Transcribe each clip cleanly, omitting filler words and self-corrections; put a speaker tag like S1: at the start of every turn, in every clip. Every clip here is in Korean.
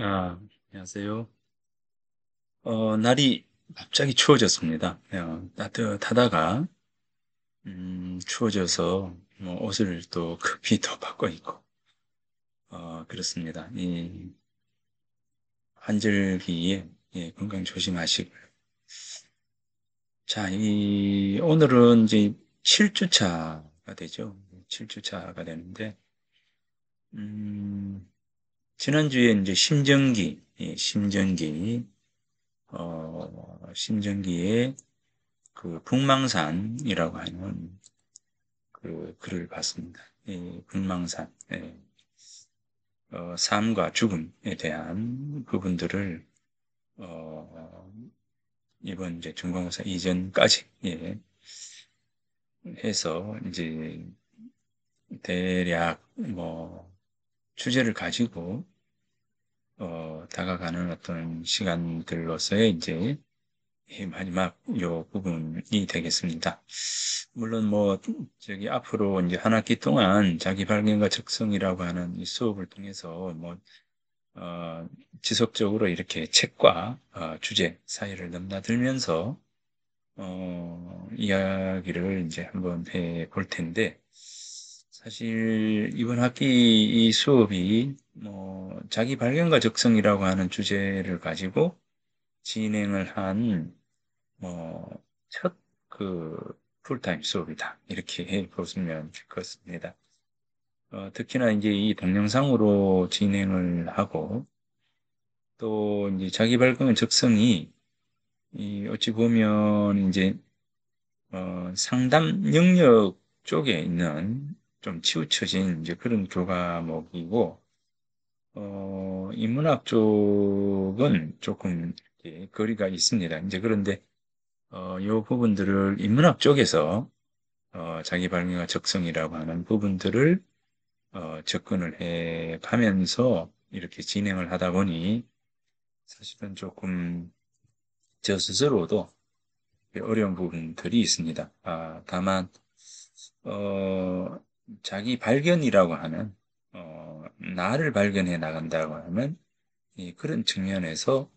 S1: 안녕하세요. 날이 갑자기 추워졌습니다. 따뜻하다가, 추워져서, 옷을 또 급히 더 바꿔 입고, 그렇습니다. 이 환절기에, 건강 조심하시고요. 자, 오늘은 이제 7주차가 되죠. 7주차가 되는데, 음, 지난주에 이제 심정기에 그 북망산이라고 하는 그 글을 봤습니다. 이 북망산, 삶과 죽음에 대한 부분들을 어, 이번 이제 중간고사 이전까지 해서 이제 대략 주제를 가지고 다가가는 어떤 시간들로서의 이제 이 마지막 요 부분이 되겠습니다. 물론 저기 앞으로 이제 한 학기 동안 자기 발견과 적성이라고 하는 이 수업을 통해서 어, 지속적으로 이렇게 책과 주제 사이를 넘나들면서 이야기를 이제 한번 해 볼 텐데, 사실 이번 학기 이 수업이 자기 발견과 적성이라고 하는 주제를 가지고 진행을 한 첫 그 풀타임 수업이다. 이렇게 해 보시면 될 것 같습니다. 특히나 이제 이 동영상으로 진행을 하고 또 이제 자기 발권 적성이 이 어찌 보면 이제 상담 영역 쪽에 있는 좀 치우쳐진 이제 그런 교과목이고 인문학 쪽은 조금 이렇게 거리가 있습니다. 이제 그런데 요 부분들을 인문학 쪽에서 자기 발명과 적성이라고 하는 부분들을 접근을 해 가면서 이렇게 진행을 하다 보니 사실은 조금 저 스스로도 어려운 부분들이 있습니다. 다만 어, 자기 발견이라고 하는 나를 발견해 나간다고 하는 그런 측면에서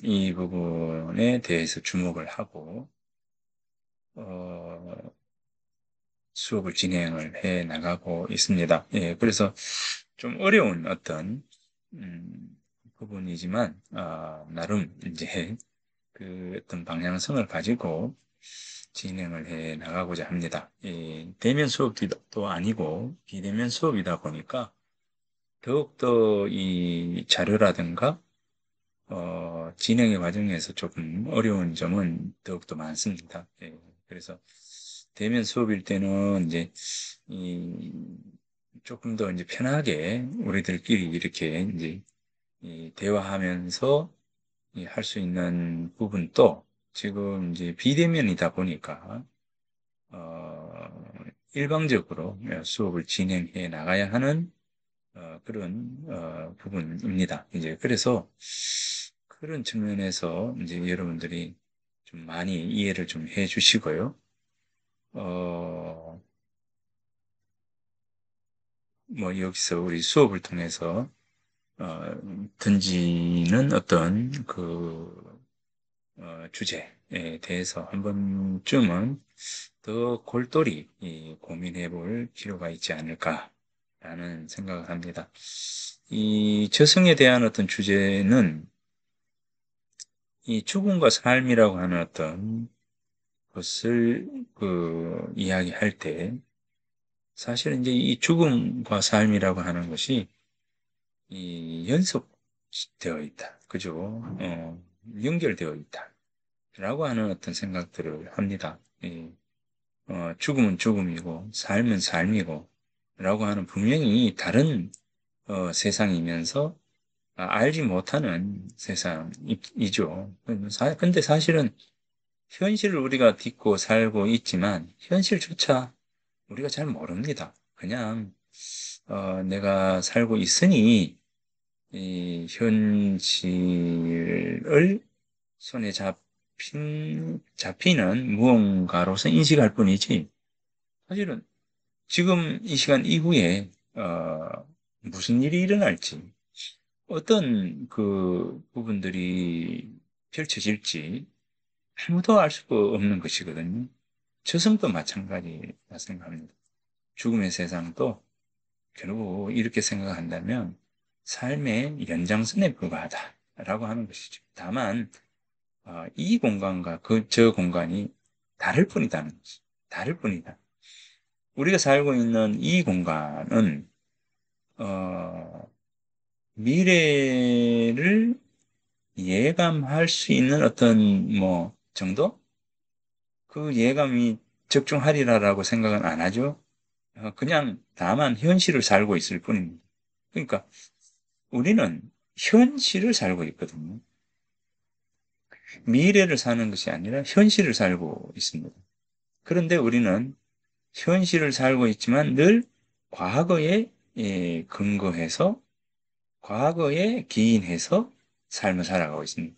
S1: 이 부분에 대해서 주목을 하고 어, 수업을 진행을 해 나가고 있습니다. 그래서 좀 어려운 어떤 음, 부분이지만 나름 이제 그 어떤 방향성을 가지고 진행을 해 나가고자 합니다. 대면 수업도 또 아니고 비대면 수업이다 보니까 더욱더 이 자료라든가 진행의 과정에서 조금 어려운 점은 더욱더 많습니다. 그래서 대면 수업일 때는 이제 이 조금 더 이제 편하게 우리들끼리 이렇게 이제 대화하면서 할 수 있는 부분도 지금 이제 비대면이다 보니까 일방적으로 수업을 진행해 나가야 하는 그런 부분입니다. 이제 그래서 그런 측면에서 이제 여러분들이 좀 많이 이해를 좀 해 주시고요. 어, 여기서 우리 수업을 통해서 어, 던지는 어떤 그 주제에 대해서 한 번쯤은 더 골똘히 고민해 볼 필요가 있지 않을까라는 생각을 합니다. 이 저승에 대한 어떤 주제는 이 죽음과 삶이라고 하는 어떤 것을 이야기할 때 사실은 이제 이 죽음과 삶이라고 하는 것이 이 연속되어 있다. 그죠? 연결되어 있다. 라고 하는 어떤 생각들을 합니다. 죽음은 죽음이고, 삶은 삶이고, 라고 하는 분명히 다른 세상이면서 알지 못하는 세상이죠. 근데 사실은 현실을 우리가 딛고 살고 있지만, 현실조차 우리가 잘 모릅니다. 그냥, 내가 살고 있으니, 이 현실을 손에 잡히는 무언가로서 인식할 뿐이지, 사실은 지금 이 시간 이후에, 무슨 일이 일어날지, 어떤 그 부분들이 펼쳐질지 아무도 알 수가 없는 것이거든요. 저승도 마찬가지라 생각합니다. 죽음의 세상도 결국 이렇게 생각한다면 삶의 연장선에 불과하다라고 하는 것이죠. 다만 이 공간과 저 공간이 다를 뿐이다는 거죠. 다를 뿐이다. 우리가 살고 있는 이 공간은 어, 미래를 예감할 수 있는 어떤 뭐 정도? 그 예감이 적중하리라라고 생각은 안 하죠. 그냥 다만 현실을 살고 있을 뿐입니다. 그러니까 우리는 현실을 살고 있거든요. 미래를 사는 것이 아니라 현실을 살고 있습니다. 그런데 우리는 현실을 살고 있지만 늘 과거에 근거해서 과거에 기인해서 삶을 살아가고 있습니다.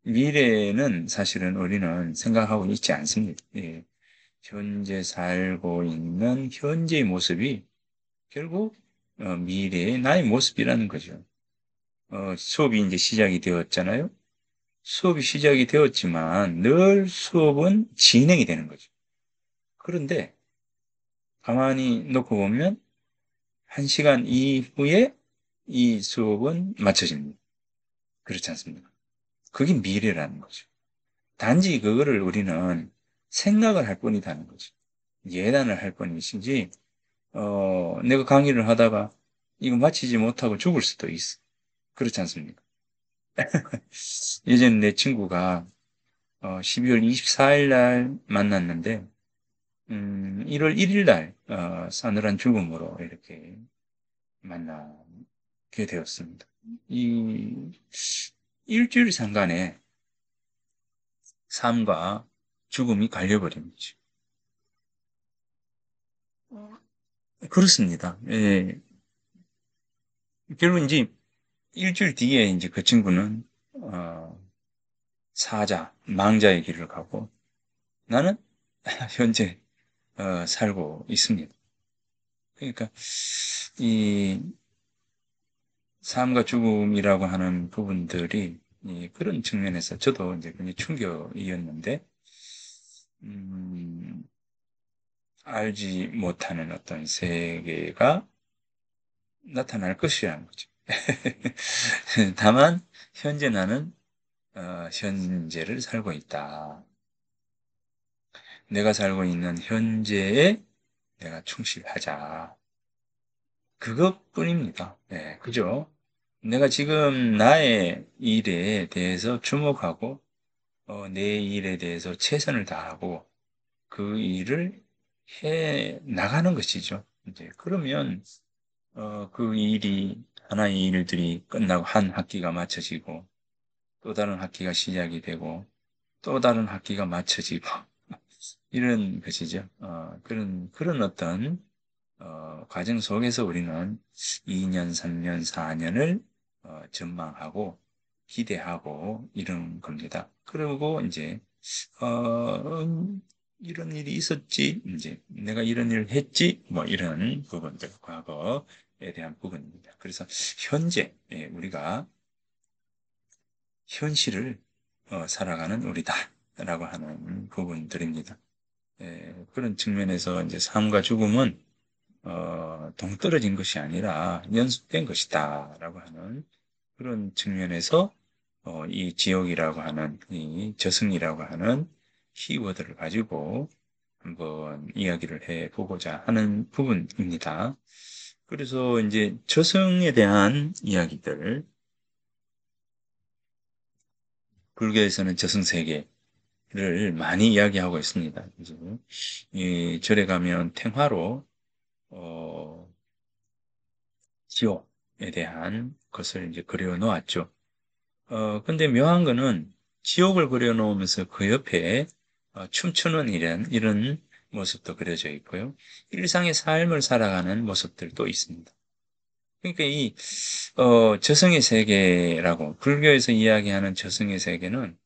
S1: 미래는 사실은 우리는 생각하고 있지 않습니다. 예. 현재 살고 있는 현재의 모습이 결국 미래의 나의 모습이라는 거죠. 수업이 이제 시작이 되었잖아요. 수업이 시작이 되었지만 늘 수업은 진행이 되는 거죠. 그런데 가만히 놓고 보면 1시간 이후에 이 수업은 마쳐집니다. 그렇지 않습니까? 그게 미래라는 거죠. 단지 그거를 우리는 생각을 할 뿐이다는 거죠. 예단을 할 뿐이지, 내가 강의를 하다가 이거 마치지 못하고 죽을 수도 있어. 그렇지 않습니까? 예전에 내 친구가 12월 24일 날 만났는데, 1월 1일 날 싸늘한 죽음으로 이렇게 만나게 되었습니다. 이 일주일 상간에 삶과 죽음이 갈려버린 거죠. 그렇습니다. 예. 결국 이제 일주일 뒤에 이제 그 친구는 사자, 망자의 길을 가고 나는 현재 살고 있습니다. 그러니까 이 삶과 죽음이라고 하는 부분들이 그런 측면에서 저도 이제 굉장히 충격이었는데 음, 알지 못하는 어떤 세계가 나타날 것이라는 거죠. 다만 현재 나는 현재를 살고 있다. 내가 살고 있는 현재에 내가 충실하자. 그것뿐입니다. 네, 그죠? 내가 지금 나의 일에 대해서 주목하고 내 일에 대해서 최선을 다하고 그 일을 해 나가는 것이죠. 이제 그러면 그 일이 하나의 일들이 끝나고 한 학기가 마쳐지고 또 다른 학기가 시작이 되고 또 다른 학기가 마쳐지고 이런 것이죠. 그런 어떤 과정 속에서 우리는 2년, 3년, 4년을 전망하고 기대하고 이런 겁니다. 그리고 이제 이런 일이 있었지, 이제 내가 이런 일을 했지, 뭐 이런 부분들, 과거에 대한 부분입니다. 그래서 현재 우리가 현실을 살아가는 우리다라고 하는 부분들입니다. 그런 측면에서 이제 삶과 죽음은 동떨어진 것이 아니라 연속된 것이다라고 하는 그런 측면에서 이 지옥이라고 하는 이 저승이라고 하는 키워드를 가지고 한번 이야기를 해 보고자 하는 부분입니다. 그래서 이제 저승에 대한 이야기들, 불교에서는 저승 세계를 많이 이야기하고 있습니다. 그래서 이 절에 가면 탱화로 어, 지옥에 대한 것을 이제 그려 놓았죠. 근데 묘한 거는 지옥을 그려 놓으면서 그 옆에 춤추는 이런 모습도 그려져 있고요. 일상의 삶을 살아가는 모습들도 있습니다. 그러니까 이 저승의 세계라고 불교에서 이야기하는 저승의 세계는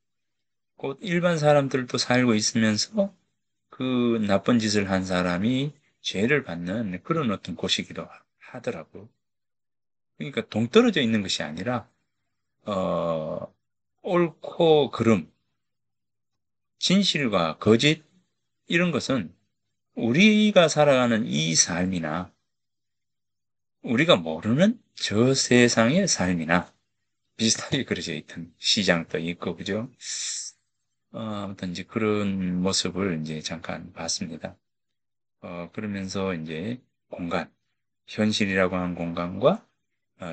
S1: 곧 일반 사람들도 살고 있으면서 그 나쁜 짓을 한 사람이 죄를 받는 그런 어떤 곳이기도 하더라고요. 그러니까 동떨어져 있는 것이 아니라, 어, 옳고 그름, 진실과 거짓, 이런 것은 우리가 살아가는 이 삶이나 우리가 모르는 저 세상의 삶이나 비슷하게 그려져 있던 시장도 있고, 그죠? 아무튼 이제 그런 모습을 이제 잠깐 봤습니다. 그러면서 이제 공간, 현실이라고 하는 공간과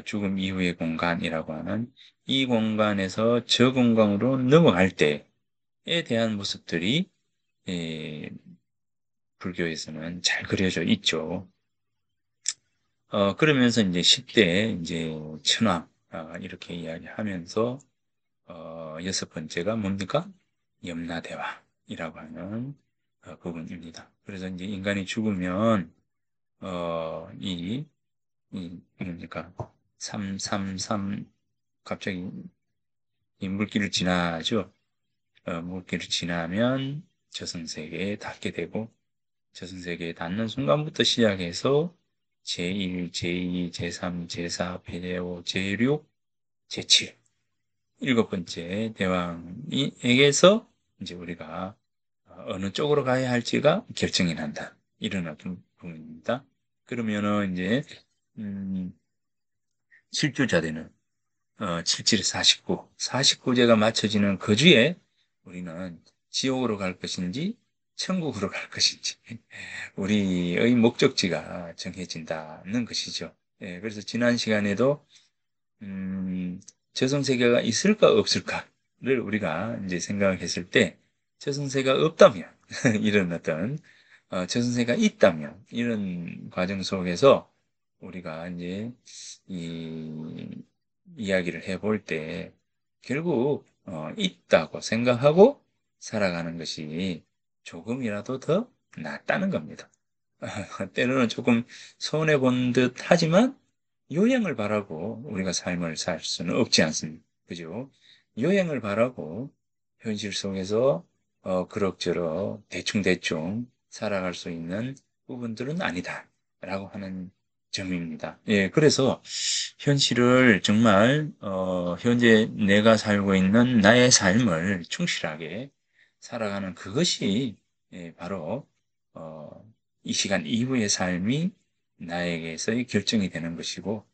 S1: 죽음 이후의 공간이라고 하는 이 공간에서 저 공간으로 넘어갈 때에 대한 모습들이 예, 불교에서는 잘 그려져 있죠. 그러면서 이제 10대 이제 천왕 이렇게 이야기하면서 여섯 번째가 뭡니까? 염라대왕이라고 하는 부분입니다. 그래서 이제 인간이 죽으면 뭡니까? 333 갑자기 이 물길을 지나죠. 물길을 지나면 저승세계에 닿게 되고 저승세계에 닿는 순간부터 시작해서 제1, 제2, 제3, 제4, 제5, 제6, 제7 일곱 번째 대왕에게서 이제 우리가 어느 쪽으로 가야 할지가 결정이 난다. 이런 어떤 부분입니다. 그러면은 이제 음, 7주자 되는 77에 49, 49제가 맞춰지는 그 주에 우리는 지옥으로 갈 것인지 천국으로 갈 것인지 우리의 목적지가 정해진다는 것이죠. 예, 그래서 지난 시간에도 저승세계가 있을까 없을까를 우리가 이제 생각을 했을 때 저승세가 없다면 이런 어떤 저승세가 있다면 이런 과정 속에서 우리가 이제 이 이야기를 해볼 때 결국 있다고 생각하고 살아가는 것이 조금이라도 더 낫다는 겁니다. 때로는 조금 손해 본 듯 하지만 요행을 바라고 우리가 삶을 살 수는 없지 않습니까? 그죠? 요행을 바라고 현실 속에서 그럭저럭 대충대충 살아갈 수 있는 부분들은 아니다. 라고 하는 점입니다. 예, 그래서 현실을 정말 현재 내가 살고 있는 나의 삶을 충실하게 살아가는 그것이 바로 어, 이 시간 이후의 삶이 나에게서의 결정이 되는 것이고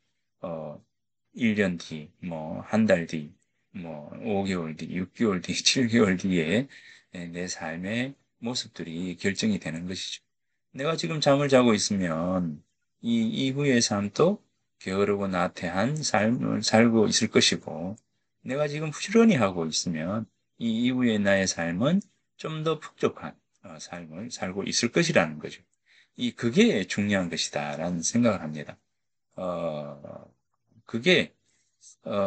S1: 어, 1년 뒤, 뭐 한 달 뒤, 뭐 5개월 뒤, 6개월 뒤, 7개월 뒤에 내 삶의 모습들이 결정이 되는 것이죠. 내가 지금 잠을 자고 있으면 이 이후의 삶도 게으르고 나태한 삶을 살고 있을 것이고, 내가 지금 부지런히 하고 있으면 이 이후의 나의 삶은 좀 더 풍족한 삶을 살고 있을 것이라는 거죠. 그게 중요한 것이다라는 생각을 합니다. 어, 그게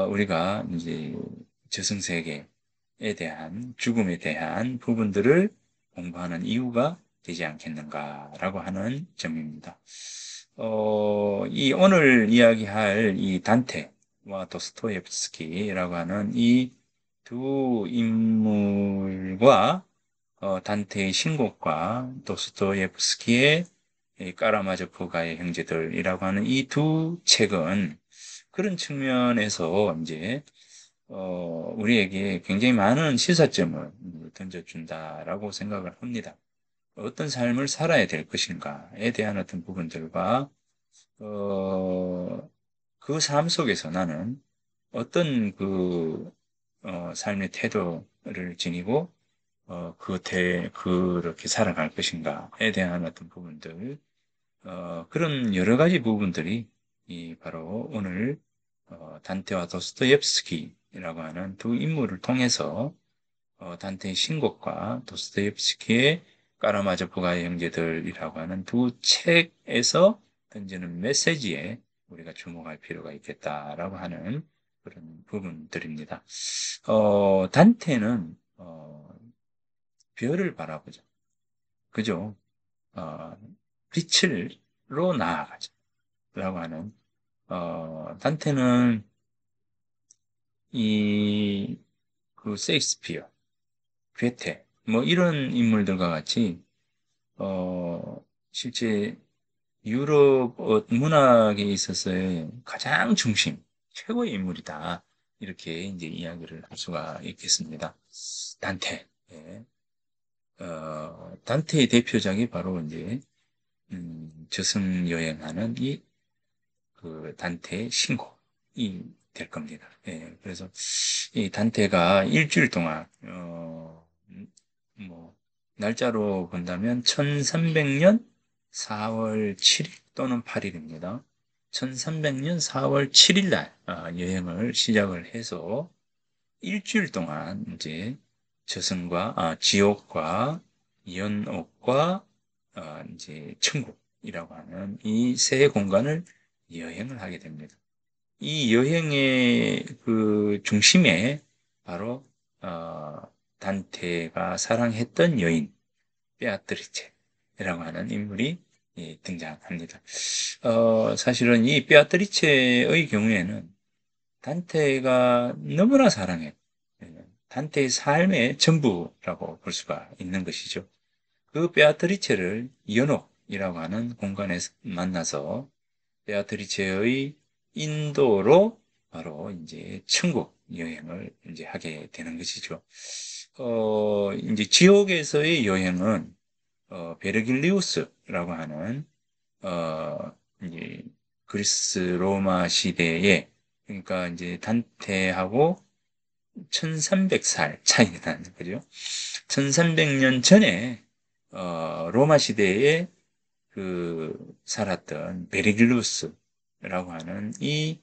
S1: 우리가 이제 저승세계에 대한 죽음에 대한 부분들을 공부하는 이유가 되지 않겠는가라고 하는 점입니다. 이 오늘 이야기할 이 단테와 도스토옙스키라고 하는 이 두 인물과 단테의 신곡과 도스토옙스키의 이 까라마조프가의 형제들이라고 하는 이 두 책은 그런 측면에서 이제 우리에게 굉장히 많은 시사점을 던져준다라고 생각을 합니다. 어떤 삶을 살아야 될 것인가에 대한 어떤 부분들과 어, 그 삶 속에서 나는 어떤 삶의 태도를 지니고 그렇게 살아갈 것인가에 대한 어떤 부분들, 그런 여러 가지 부분들이 바로 오늘 단테와 도스토옙스키라고 하는 두 인물을 통해서 단테의 신곡과 도스토옙스키의 까라마조프가의 형제들이라고 하는 두 책에서 던지는 메시지에 우리가 주목할 필요가 있겠다라고 하는 그런 부분들입니다. 단테는 별을 바라보죠. 그죠? 어, 빛을로 나아가죠. 라고 하는 단테는 세익스피어, 괴테, 뭐 이런 인물들과 같이 실제 유럽 문학에 있어서의 가장 중심, 최고의 인물이다. 이렇게 이제 이야기를 할 수가 있겠습니다. 단테. 예. 단테의 대표작이 바로 이제 저승 여행하는 그 단테의 신곡이 될 겁니다. 예, 그래서 이 단테가 일주일 동안 뭐 날짜로 본다면 1300년 4월 7일 또는 8일입니다. 1300년 4월 7일 날 여행을 시작을 해서 일주일 동안 이제 지옥과 연옥과 이제 천국이라고 하는 이 세 공간을 여행을 하게 됩니다. 이 여행의 그 중심에 바로 어, 단테가 사랑했던 여인 베아트리체라고 하는 인물이 등장합니다. 사실은 이 베아트리체의 경우에는 단테가 너무나 사랑해. 단테의 삶의 전부라고 볼 수가 있는 것이죠. 그 베아트리체를 연옥이라고 하는 공간에서 만나서 베아트리체의 인도로 바로 이제 천국 여행을 이제 하게 되는 것이죠. 이제 지옥에서의 여행은 베르길리우스라고 하는 이제 그리스 로마 시대에 그러니까 이제 단테하고 1300살 차이가 나는 거죠. 1300년 전에 로마 시대에 그 살았던 베르길루스라고 하는 이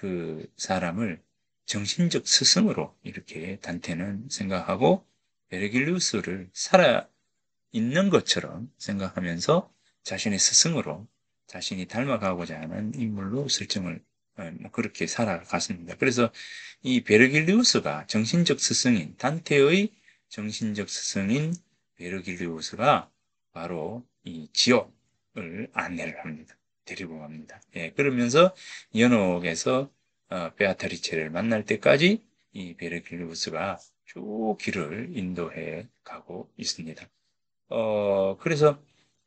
S1: 그 사람을 정신적 스승으로 이렇게 단테는 생각하고 베르길루스를 살아 있는 것처럼 생각하면서 자신의 스승으로 자신이 닮아가고자 하는 인물로 설정을 뭐 그렇게 살아갔습니다. 그래서 이 베르길리우스가 정신적 스승인 단테의 정신적 스승인 베르길리우스가 바로 이 지옥을 안내를 합니다. 데리고 갑니다. 예, 그러면서 연옥에서 베아타리체를 만날 때까지 이 베르길리우스가 쭉 길을 인도해 가고 있습니다. 그래서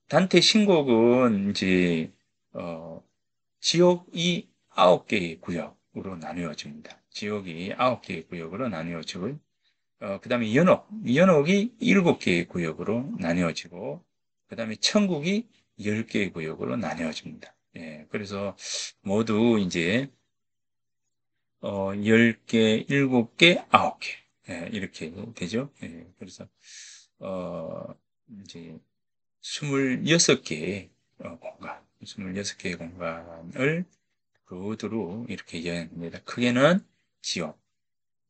S1: 단테 신곡은 이제, 지옥이 9개의 구역으로 나누어집니다. 지옥이 9개의 구역으로 나누어지고, 그 다음에 연옥이 7개의 구역으로 나누어지고, 그 다음에 천국이 10개의 구역으로 나누어집니다. 예, 그래서 모두 이제, 10개, 7개, 9개. 예, 이렇게 되죠. 예, 그래서, 어, 이제, 26개의 공간, 26개의 공간을 루드로 이렇게 여행합니다. 크게는 지옥,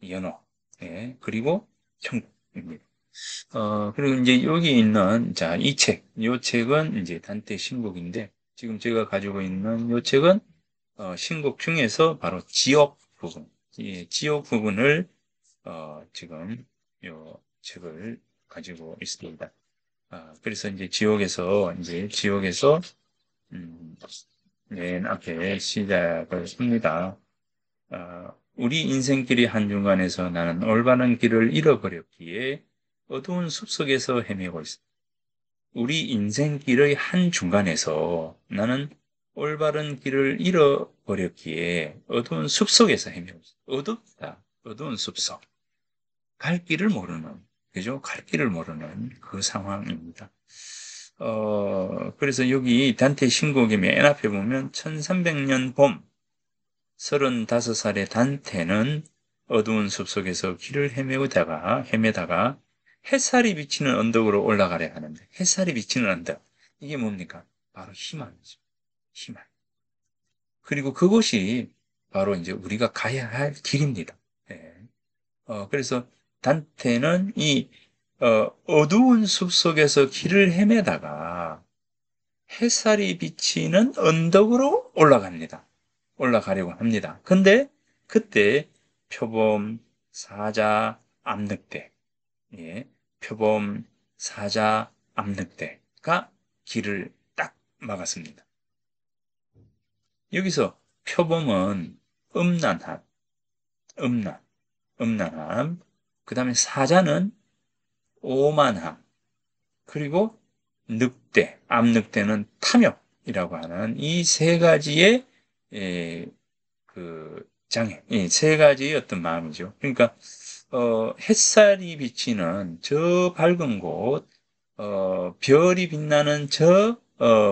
S1: 연옥, 예, 그리고 천국입니다. 그리고 이제 여기 있는, 자, 이 책은 이제 단테 신곡인데, 지금 제가 가지고 있는 이 책은, 신곡 중에서 바로 지옥 부분, 지옥 부분을, 지금 요 책을 가지고 있습니다. 그래서 이제 지옥에서, 음, 맨 앞에 시작을 합니다. 우리 인생길의 한중간에서 나는 올바른 길을 잃어버렸기에 어두운 숲속에서 헤매고 있어. 우리 인생길의 한중간에서 나는 올바른 길을 잃어버렸기에 어두운 숲속에서 헤매고 있어. 어둡다. 어두운 숲속. 갈 길을 모르는, 그죠? 갈 길을 모르는 그 상황입니다. 그래서 여기 단테 신곡의 맨 앞에 보면 1300년 봄, 35살의 단테는 어두운 숲속에서 길을 헤매다가 햇살이 비치는 언덕으로 올라가려 하는데, 햇살이 비치는 언덕. 이게 뭡니까? 바로 희망이죠. 희망. 그리고 그곳이 바로 이제 우리가 가야 할 길입니다. 예. 그래서 단테는 어두운 숲속에서 길을 헤매다가 햇살이 비치는 언덕으로 올라가려고 합니다. 근데 그때 표범, 사자, 암늑대, 예, 표범, 사자, 암늑대가 길을 딱 막았습니다. 여기서 표범은 음란함, 음란, 음란함, 그 다음에 사자는 오만함, 그리고 암늑대는 탐욕, 이라고 하는 이 세 가지의 그 장애, 이 세 가지의 어떤 마음이죠. 그러니까 햇살이 비치는 저 밝은 곳, 별이 빛나는 저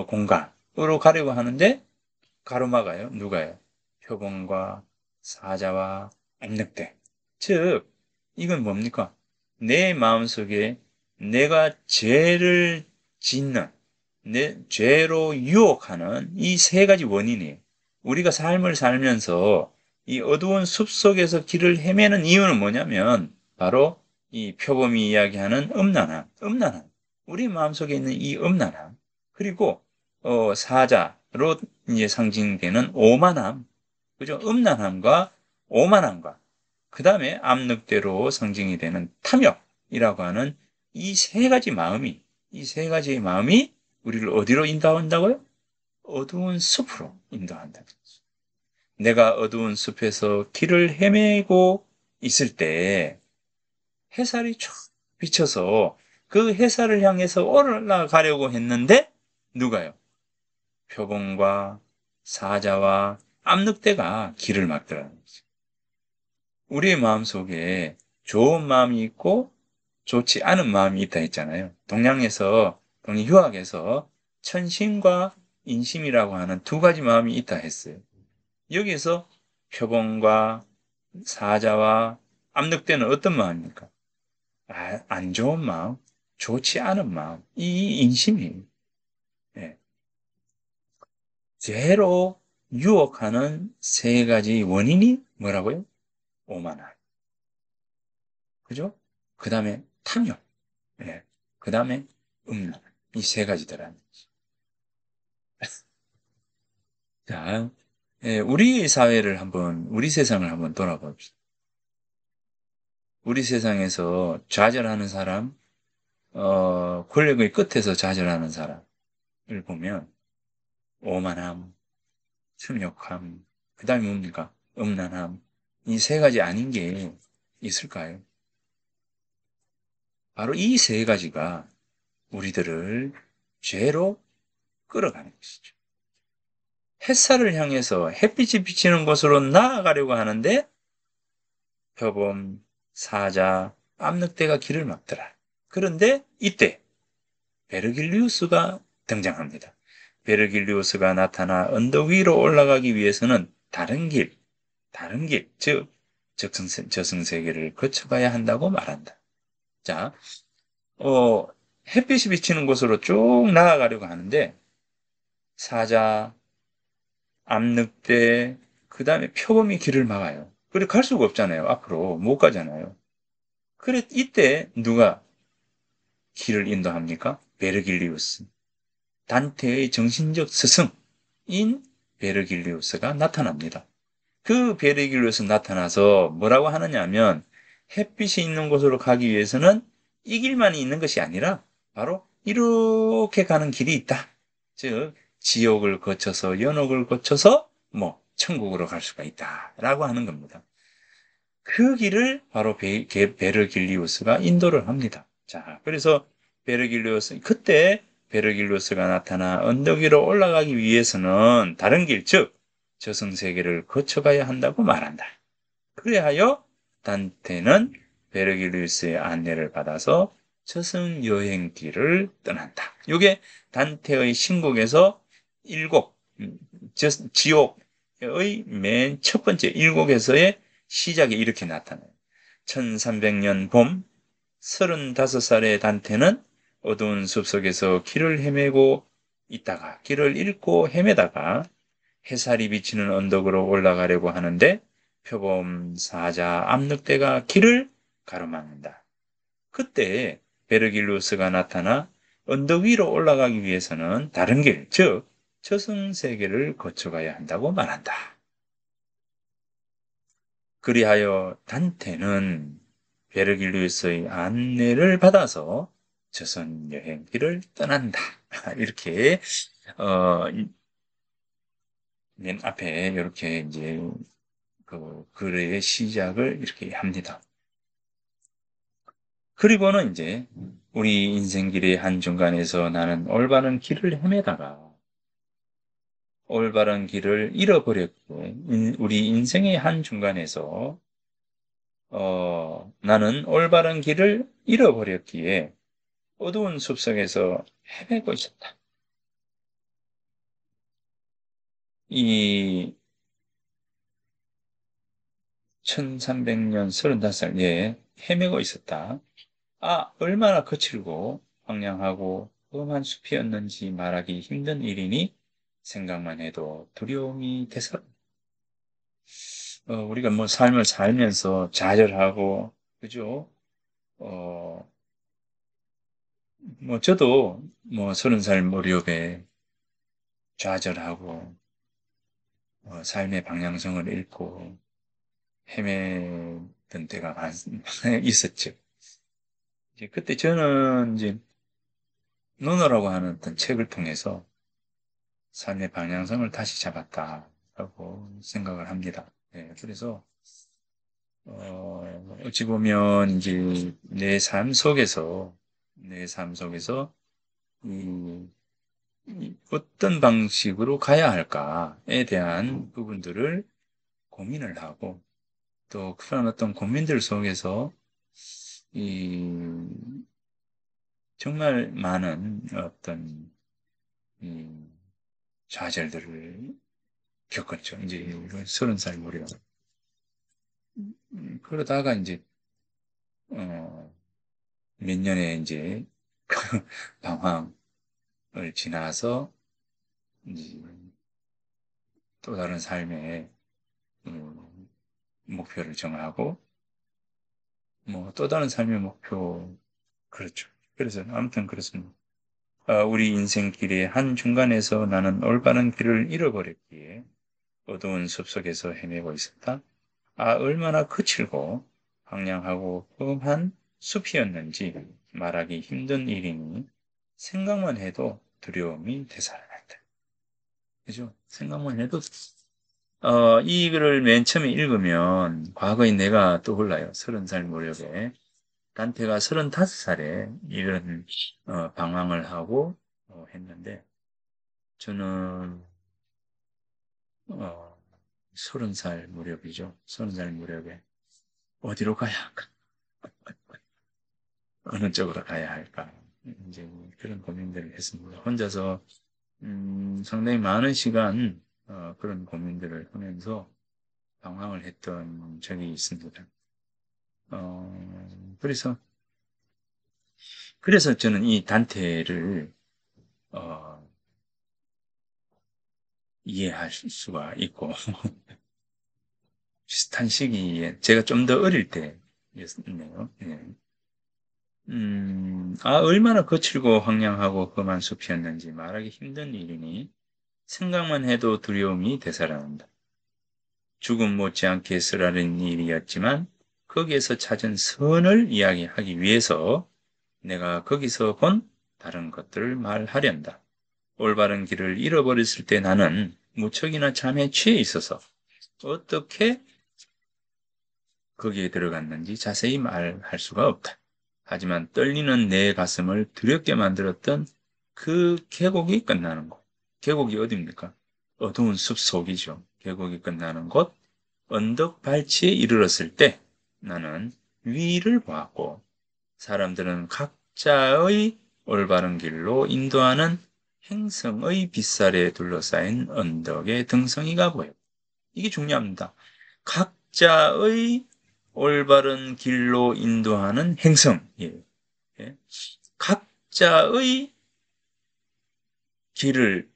S1: 공간으로 가려고 하는데 가로막아요. 누가요? 표본과 사자와 암늑대. 즉, 이건 뭡니까? 내 마음속에 내가 죄를 짓는, 내 죄로 유혹하는 이 세 가지 원인이에요. 우리가 삶을 살면서 이 어두운 숲속에서 길을 헤매는 이유는 뭐냐면 바로 이 표범이 이야기하는 음란함. 우리 마음속에 있는 이 음란함. 그리고 사자로 이제 상징되는 오만함, 그죠? 음란함과 오만함과 그 다음에 암늑대로 상징이 되는 탐욕이라고 하는 이 세 가지의 마음이 우리를 어디로 인도한다고요? 어두운 숲으로 인도한다. 내가 어두운 숲에서 길을 헤매고 있을 때 햇살이 쫙 비쳐서 그 햇살을 향해서 올라가려고 했는데 누가요? 표범과 사자와 암늑대가 길을 막더라는 거죠. 우리의 마음속에 좋은 마음이 있고 좋지 않은 마음이 있다 했잖아요. 동양 휴학에서 천심과 인심이라고 하는 두 가지 마음이 있다 했어요. 여기에서 표범과 사자와 암늑대는 어떤 마음입니까? 안 좋은 마음, 좋지 않은 마음, 이 인심이에요. 예. 죄로 유혹하는 세 가지 원인이 뭐라고요? 오만함. 그죠? 그 다음에 탐욕. 예. 그 다음에 음란. 이 세 가지더라는 거지. 자, 예, 우리 사회를 한번, 우리 세상을 한번 돌아봅시다. 우리 세상에서 좌절하는 사람, 권력의 끝에서 좌절하는 사람을 보면 오만함, 탐욕함, 그 다음에 뭡니까? 음란함. 이 세 가지 아닌 게 있을까요? 바로 이 세 가지가 우리들을 죄로 끌어가는 것이죠. 햇살을 향해서 햇빛이 비치는 곳으로 나아가려고 하는데 표범, 사자, 암늑대가 길을 막더라. 그런데 이때 베르길리우스가 등장합니다. 베르길리우스가 나타나 언덕 위로 올라가기 위해서는 다른 길, 즉 저승세계를 거쳐가야 한다고 말한다. 자, 어, 햇빛이 비치는 곳으로 쭉 나아가려고 하는데 사자, 암늑대, 그 다음에 표범이 길을 막아요. 그래 갈 수가 없잖아요. 앞으로 못 가잖아요. 그래 이때 누가 길을 인도합니까? 베르길리우스. 단테의 정신적 스승인 베르길리우스가 나타납니다. 그 베르길리우스 나타나서 뭐라고 하느냐 하면 햇빛이 있는 곳으로 가기 위해서는 이 길만이 있는 것이 아니라 바로 이렇게 가는 길이 있다. 즉 지옥을 거쳐서 연옥을 거쳐서 뭐 천국으로 갈 수가 있다라고 하는 겁니다. 그 길을 바로 베르길리우스가 인도를 합니다. 자, 그래서 그때 베르길리우스가 나타나 언덕 위로 올라가기 위해서는 다른 길, 즉 저승세계를 거쳐가야 한다고 말한다. 그래하여 단테는 베르길리우스의 안내를 받아서 저승 여행길을 떠난다. 이게 단테의 신곡에서 일곡, 지옥의 맨 첫 번째 일곡에서의 시작이 이렇게 나타나요. 1300년 봄, 35살의 단테는 어두운 숲속에서 길을 헤매고 있다가, 길을 잃고 헤매다가 햇살이 비치는 언덕으로 올라가려고 하는데 표범, 사자, 암늑대가 길을 가로막는다. 그때 베르길루스가 나타나 언덕 위로 올라가기 위해서는 다른 길, 즉 저승세계를 거쳐가야 한다고 말한다. 그리하여 단테는 베르길루스의 안내를 받아서 저승 여행길을 떠난다. 이렇게 맨 앞에 이렇게 이제 그 글의 시작을 이렇게 합니다. 그리고는 이제 우리 인생길의 한중간에서 나는 올바른 길을 헤매다가 올바른 길을 잃어버렸고, 우리 인생의 한 중간에서, 나는 올바른 길을 잃어버렸기에 어두운 숲속에서 헤매고 있었다. 이 1300년 35살, 예, 헤매고 있었다. 아, 얼마나 거칠고 황량하고 험한 숲이었는지 말하기 힘든 일이니 생각만 해도 두려움이 돼서 우리가 뭐 삶을 살면서 좌절하고 그죠? 어, 뭐 저도 뭐 30살 무렵에 좌절하고 삶의 방향성을 잃고 헤매던 때가 있었죠. 이제 그때 저는 이제 논어라고 하는 어떤 책을 통해서 삶의 방향성을 다시 잡았다라고 생각을 합니다. 예, 그래서 어찌 보면 이제 내 삶 속에서 이, 이 어떤 방식으로 가야 할까에 대한 부분들을 고민을 하고 또 그런 어떤 고민들 속에서 이 정말 많은 어떤 이 좌절들을 겪었죠. 이제 30살 무렵. 그러다가 이제 어, 몇 년의 이제 그 방황을 지나서 이제 또 다른 삶의 목표를 정하고 뭐 또 다른 삶의 목표 그렇죠. 그래서 아무튼 그렇습니다. 우리 인생길의 한 중간에서 나는 올바른 길을 잃어버렸기에 어두운 숲속에서 헤매고 있었다. 아, 얼마나 거칠고 황량하고 험한 숲이었는지 말하기 힘든 일이니 생각만 해도 두려움이 되살아난다. 그죠? 생각만 해도 이 글을 맨 처음에 읽으면 과거의 내가 떠올라요. 30살 무렵에 단테가 35살에 이런 방황을 하고 했는데 저는 어, 30살 무렵이죠. 30살 무렵에 어디로 가야 할까? 어느 쪽으로 가야 할까? 이제 그런 고민들을 했습니다. 혼자서 상당히 많은 시간 그런 고민들을 하면서 방황을 했던 적이 있습니다. 그래서 저는 이 단테를 어, 이해할 수가 있고 비슷한 시기에 제가 좀 더 어릴 때였네요. 예. 얼마나 거칠고 황량하고 험한 숲이었는지 말하기 힘든 일이니 생각만 해도 두려움이 되살아난다. 죽음 못지않게 쓰라린 일이었지만 거기에서 찾은 선을 이야기하기 위해서 내가 거기서 본 다른 것들을 말하련다. 올바른 길을 잃어버렸을 때 나는 무척이나 잠에 취해 있어서 어떻게 거기에 들어갔는지 자세히 말할 수가 없다. 하지만 떨리는 내 가슴을 두렵게 만들었던 그 계곡이 끝나는 곳. 계곡이 어디입니까? 어두운 숲속이죠. 계곡이 끝나는 곳. 언덕 발치에 이르렀을 때 나는 위를 보았고 사람들은 각자의 올바른 길로 인도하는 행성의 빗살에 둘러싸인 언덕의 등성이가 보여. 이게 중요합니다. 각자의 올바른 길로 인도하는 행성. 예. 예. 각자의 길을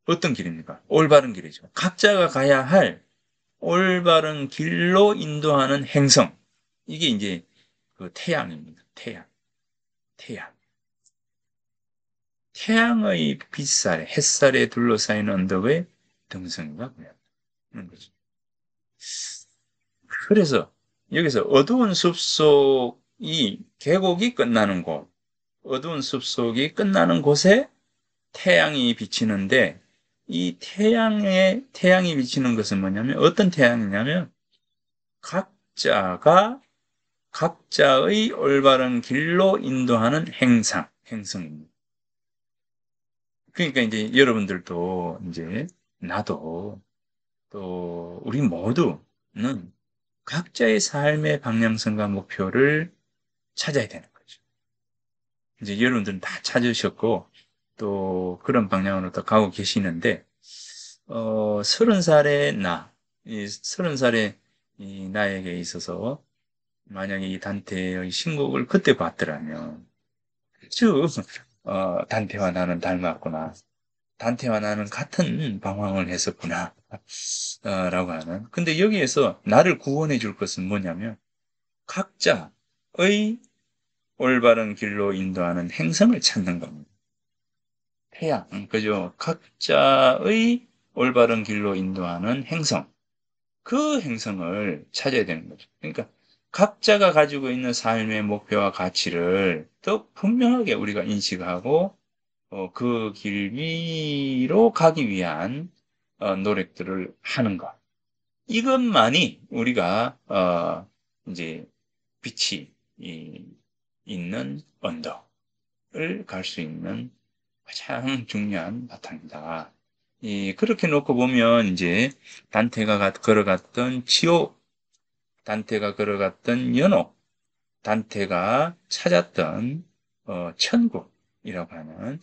S1: 어떤 길입니까? 올바른 길이죠. 각자가 가야 할 올바른 길로 인도하는 행성. 이게 이제 그 태양입니다. 태양. 태양. 태양의 빛살, 햇살에 둘러싸인 언덕의 등성이가 보였다는 거죠. 그래서 여기서 어두운 숲속이 계곡이 끝나는 곳, 어두운 숲속이 끝나는 곳에 태양이 비치는데 이 태양이 비치는 것은 뭐냐면 어떤 태양이냐면 각자가 각자의 올바른 길로 인도하는 행성입니다. 그러니까 이제 여러분들도 이제 나도 또 우리 모두는 각자의 삶의 방향성과 목표를 찾아야 되는 거죠. 이제 여러분들은 다 찾으셨고 또 그런 방향으로 또 가고 계시는데 30살의 이 30살의 이 나에게 있어서 만약에 이 단테의 신곡을 그때 봤더라면 쭉 단테와 나는 닮았구나. 단테와 나는 같은 방황을 했었구나. 라고 하는. 근데 여기에서 나를 구원해 줄 것은 뭐냐면 각자의 올바른 길로 인도하는 행성을 찾는 겁니다. 태양, 그죠? 각자의 올바른 길로 인도하는 행성. 그 행성을 찾아야 되는 거죠. 그러니까 각자가 가지고 있는 삶의 목표와 가치를 더 분명하게 우리가 인식하고 그 길 위로 가기 위한 노력들을 하는 것. 이것만이 우리가 이제 빛이 있는 언덕을 갈 수 있는 가장 중요한 바탕이다. 그렇게 놓고 보면 이제 단테가 걸어갔던 지옥, 단테가 걸어갔던 연옥, 단테가 찾았던 천국이라고 하는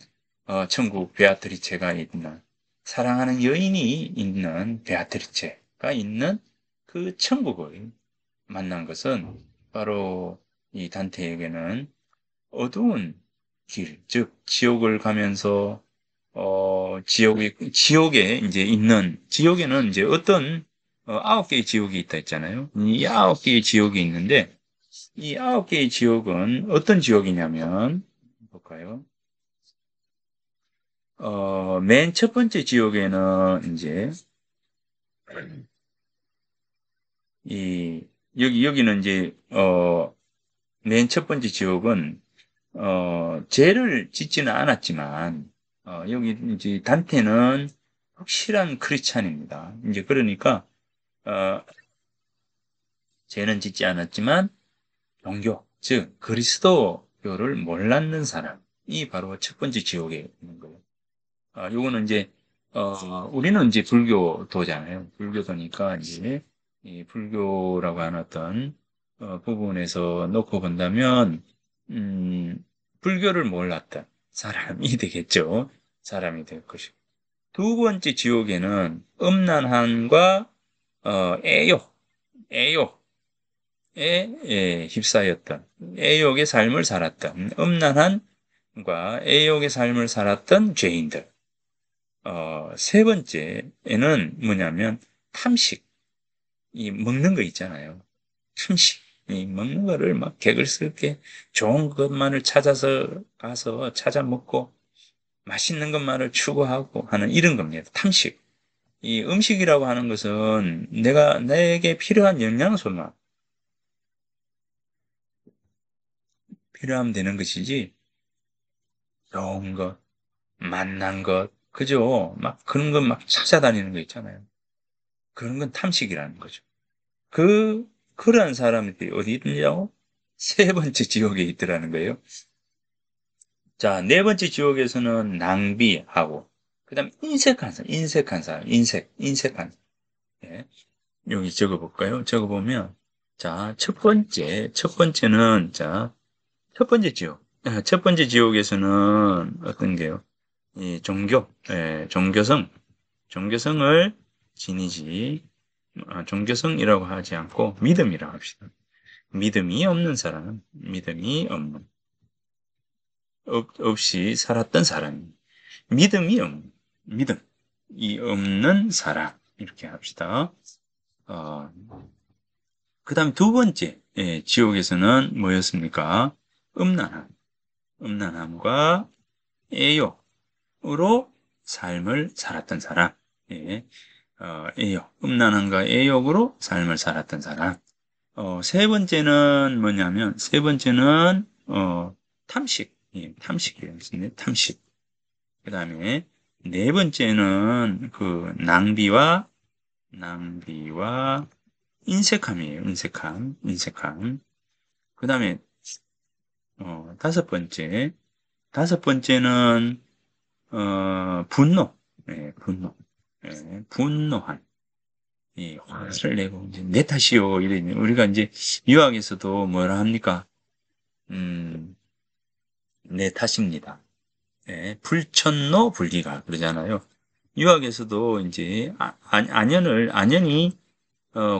S1: 천국 베아트리체가 있는 사랑하는 여인이 있는 베아트리체가 있는 그 천국을 만난 것은 바로 이 단테에게는 어두운 길, 즉 지옥을 가면서 지옥에 이제 있는 지옥에는 이제 어떤 9개의 지옥이 있다 했잖아요. 이 9개의 지옥이 있는데 이 9개의 지옥은 어떤 지옥이냐면 볼까요? 맨 첫 번째 지옥에는 이제 이 여기는 이제 맨 첫 번째 지옥은 죄를 짓지는 않았지만, 여기 이제 단테는 확실한 크리스찬입니다. 이제 그러니까, 어, 죄는 짓지 않았지만, 종교, 즉, 그리스도교를 몰랐는 사람이 바로 첫 번째 지옥에 있는 거예요. 요거는 이제, 우리는 이제 불교도잖아요. 불교도니까 이제, 이 불교라고 하는 어떤, 부분에서 놓고 본다면, 불교를 몰랐던 사람이 되겠죠. 사람이 될 것이고. 두 번째 지옥에는 음란함과, 애욕, 애욕에 휩싸였던, 애욕의 삶을 살았던, 음란함과 애욕의 삶을 살았던 죄인들. 세 번째에는 뭐냐면 탐식, 이 먹는 거 있잖아요. 탐식, 이 먹는 거를 막 개걸스럽게 좋은 것만을 찾아서 가서 찾아 먹고 맛있는 것만을 추구하고 하는 이런 겁니다. 탐식. 이 음식이라고 하는 것은 내게 필요한 영양소만 필요하면 되는 것이지 좋은 것, 맛난 것, 그죠? 막 그런 것 막 찾아다니는 거 있잖아요. 그런 건 탐식이라는 거죠. 그런 사람들이 어디 있느냐고? 세 번째 지옥에 있더라는 거예요. 자, 네 번째 지옥에서는 낭비하고, 그 다음에 인색한 사람, 인색한. 예. 여기 적어볼까요? 적어보면, 자, 첫 번째는, 자, 첫 번째 지옥. 첫 번째 지옥에서는 어떤 게요? 이 종교성을 지니지, 종교성이라고 하지 않고 믿음이라고 합시다. 믿음이 없는 사람, 믿음이 없는, 없이 살았던 사람, 믿음이 없는 사람, 이렇게 합시다. 어, 그 다음에 두 번째, 지옥에서는 뭐였습니까? 음란함, 음란함과 애욕으로 삶을 살았던 사람, 예, 애욕, 음란함과 애욕으로 삶을 살았던 사람. 세 번째는 뭐냐면, 세 번째는, 탐식. 예, 탐식이에요. 탐식. 그 다음에, 네 번째는 그 낭비와 인색함이에요. 인색함. 그 다음에, 다섯 번째는, 분노, 분노, 분노한, 화를 내고, 이제 내 탓이요. 이래. 우리가 이제 유학에서도 뭐라 합니까? 음, 내 탓입니다. 불천노 불기가 그러잖아요. 유학에서도 이제 안연이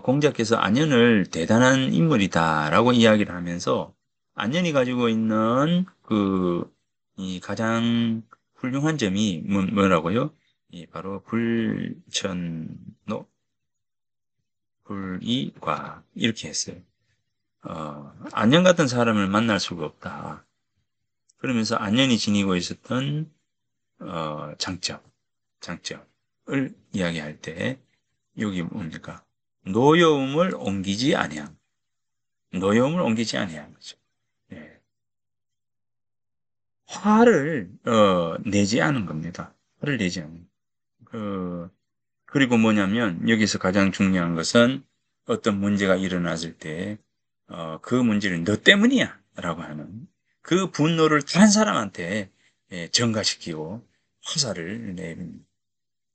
S1: 공자께서 안연을 대단한 인물이다라고 이야기를 하면서 안연이 가지고 있는 이 가장 훌륭한 점이 뭐라고요? 바로 불천노 불이과 이렇게 했어요. 안연 같은 사람을 만날 수가 없다. 그러면서 안연이 지니고 있었던 장점을 이야기할 때 여기 뭡니까? 노여움을 옮기지 아니함. 노여움을 옮기지 아니한 거죠. 예. 화를 내지 않은 겁니다. 화를 내지 않는. 그 그리고 뭐냐면 여기서 가장 중요한 것은 어떤 문제가 일어났을 때 그 문제는 너 때문이야라고 하는 그 분노를 다른 사람한테 전가시키고 화살을 내립니다.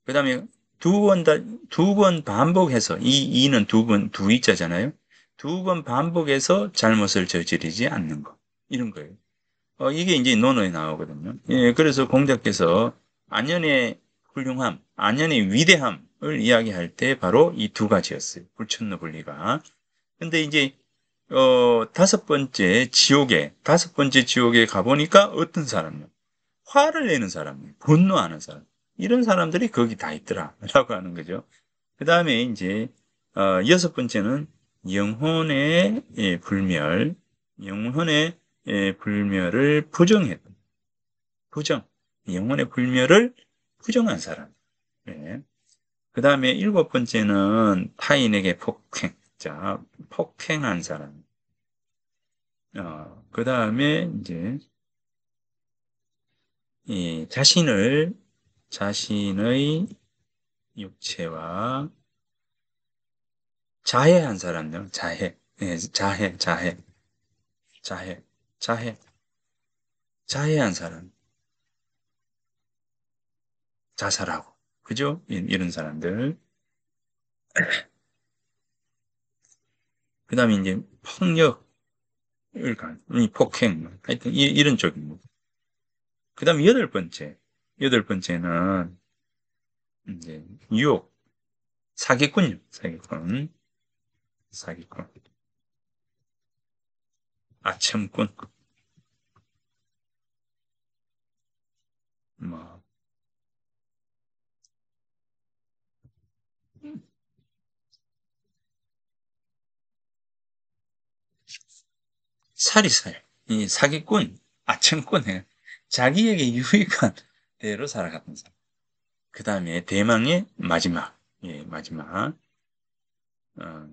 S1: 그다음에 두 번 반복해서 이는 두 이자잖아요. 두 번 반복해서 잘못을 저지르지 않는 거. 이런 거예요. 이게 이제 논어에 나오거든요. 예, 그래서 공자께서 안연의 훌륭함, 안연의 위대함을 이야기할 때 바로 이 두 가지였어요. 불천노 불리가. 근데 이제 다섯 번째 지옥에 가보니까 어떤 사람이요? 화를 내는 사람, 분노하는 사람, 이런 사람들이 거기 다 있더라라고 하는 거죠. 그 다음에 이제 여섯 번째는 영혼의 불멸, 영혼의 불멸을 부정했다. 부정, 영혼의 불멸을 부정한 사람. 네. 그 다음에 일곱 번째는 타인에게 폭행, 자, 폭행한 사람. 그 다음에 이제 이 자신의 육체와 자해한 사람들, 자해, 자해, 자해한 사람, 자살하고, 그죠? 이런 사람들. 그 다음에 이제 폭력을 이 폭행, 하여튼 이런 쪽입니다. 그 다음에 여덟 번째는 이제 유혹, 사기꾼요, 사기꾼, 아첨꾼, 뭐, 사리사욕, 이 사기꾼, 아첨꾼에 자기에게 유익한 대로 살아가는 사람. 그 다음에 대망의 마지막, 마지막, 어,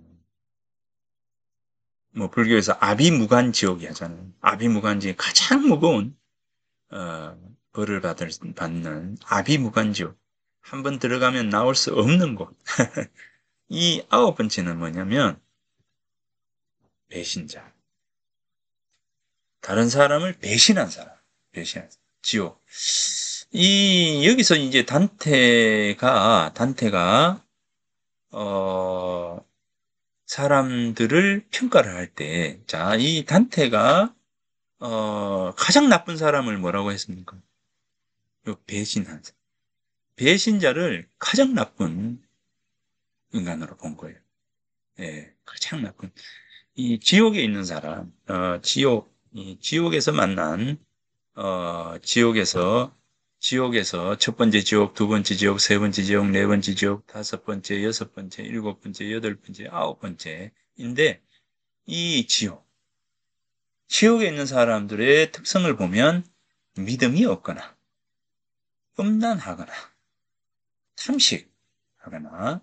S1: 뭐 불교에서 아비무간지옥이 하잖아요. 아비무간지옥 가장 무거운 어, 벌을 받는 아비무간지옥. 한번 들어가면 나올 수 없는 곳. 이 아홉 번째는 뭐냐면 배신자. 다른 사람을 배신한 사람. 배신한 사람. 지옥. 여기서 이제 단테가 사람들을 평가를 할 때, 자, 이 단테가 가장 나쁜 사람을 뭐라고 했습니까? 요 배신한 사람. 배신자를 가장 나쁜 인간으로 본 거예요. 예, 가장 나쁜. 이 지옥에 있는 사람, 이 지옥에서 만난, 지옥에서 첫 번째 지옥, 두 번째 지옥, 세 번째 지옥, 네 번째 지옥, 다섯 번째, 여섯 번째, 일곱 번째, 여덟 번째, 아홉 번째인데, 이 지옥에 있는 사람들의 특성을 보면 믿음이 없거나, 음란하거나, 탐식하거나,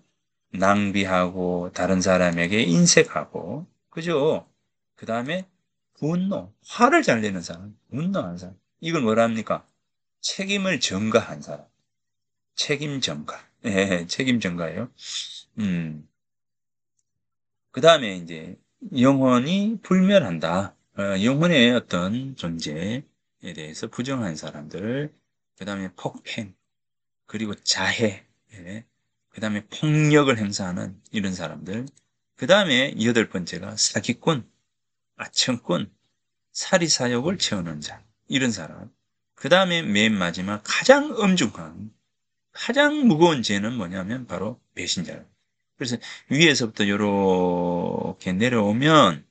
S1: 낭비하고, 다른 사람에게 인색하고, 그죠? 그 다음에 화를 잘 내는 사람, 분노한 사람. 이걸 뭐라 합니까? 책임을 전가한 사람. 책임 전가. 예, 책임 전가예요. 음, 그 다음에 이제 영혼이 불멸한다. 영혼의 어떤 존재에 대해서 부정한 사람들. 그 다음에 폭행, 그리고 자해, 예. 그 다음에 폭력을 행사하는 이런 사람들. 그 다음에 여덟 번째가 사기꾼, 아청꾼, 사리사욕을 채우는 자. 이런 사람. 그 다음에 맨 마지막 가장 엄중한, 가장 무거운 죄는 뭐냐면 바로 배신자. 그래서 위에서부터 이렇게 내려오면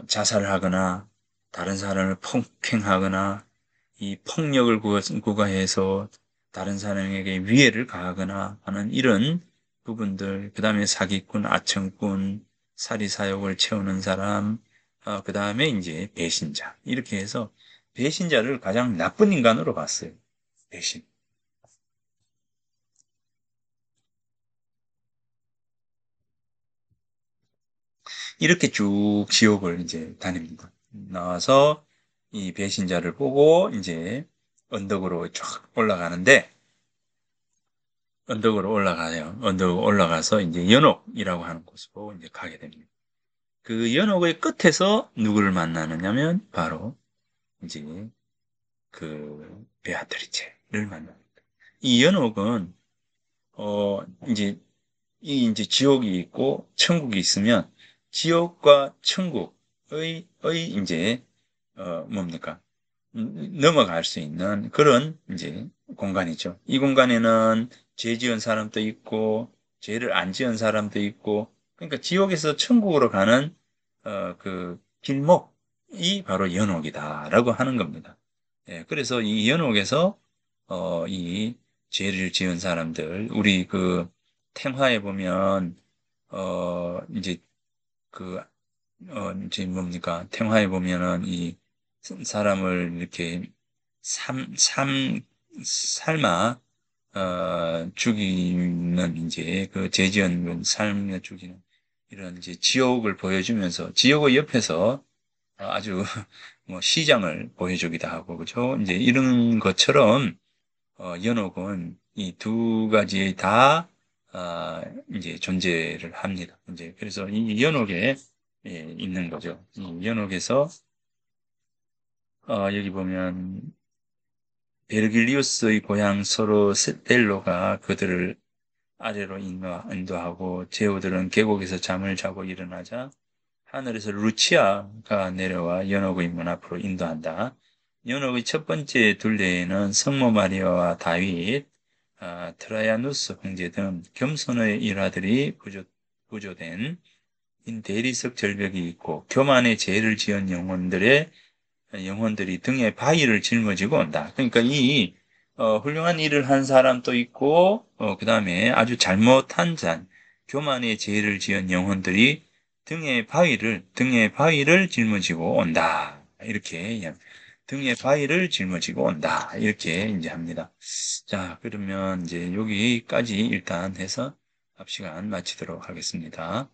S1: 자살하거나 다른 사람을 폭행하거나 이 폭력을 구가해서 다른 사람에게 위해를 가하거나 하는 이런 부분들, 그 다음에 사기꾼, 아청꾼, 사리사욕을 채우는 사람, 그 다음에 이제 배신자. 이렇게 해서 배신자를 가장 나쁜 인간으로 봤어요. 배신. 이렇게 쭉 지옥을 이제 다닙니다. 나와서 이 배신자를 보고 이제 언덕으로 쫙 올라가는데 언덕으로 올라가요. 언덕 올라가서 이제 연옥이라고 하는 곳으로 이제 가게 됩니다. 그 연옥의 끝에서 누구를 만나느냐면 바로 이제 그 베아트리체를 만납니다. 이 연옥은 이제 이제 지옥이 있고 천국이 있으면 지옥과 천국의 이제 뭡니까? 넘어갈 수 있는 그런 이제 공간이죠. 이 공간에는 죄 지은 사람도 있고 죄를 안 지은 사람도 있고 그러니까 지옥에서 천국으로 가는 그 길목이 바로 연옥이다라고 하는 겁니다. 예, 그래서 이 연옥에서 이 죄를 지은 사람들 우리 그 탱화에 보면 이제 그 이제 뭡니까? 탱화에 보면은 이 사람을 이렇게 삶아, 죽이는 이제 그 죄지은 삶에 죽이는 이런 이제 지옥을 보여주면서 지옥의 옆에서 아주 뭐 시장을 보여주기도 하고, 그죠? 이제 이런 것처럼 연옥은 이 두 가지 다 이제 존재를 합니다. 이제 그래서 이 연옥에 있는 거죠. 이 연옥에서 여기 보면 베르길리우스의 고향 서로 셀로가 그들을 아래로 인도하고 제후들은 계곡에서 잠을 자고 일어나자 하늘에서 루치아가 내려와 연옥의 문 앞으로 인도한다. 연옥의 첫 번째 둘레에는 성모 마리아와 다윗, 트라야누스 형제 등 겸손의 일화들이 구조된 대리석 절벽이 있고 교만의 죄를 지은 영혼들이 등에 바위를 짊어지고 온다. 그러니까 이 훌륭한 일을 한 사람도 있고 그 다음에 아주 잘못한 교만의 죄를 지은 영혼들이 등에 바위를 짊어지고 온다. 이렇게 등에 바위를 짊어지고 온다. 이렇게 이제 합니다. 자, 그러면 이제 여기까지 일단 해서 앞 시간 마치도록 하겠습니다.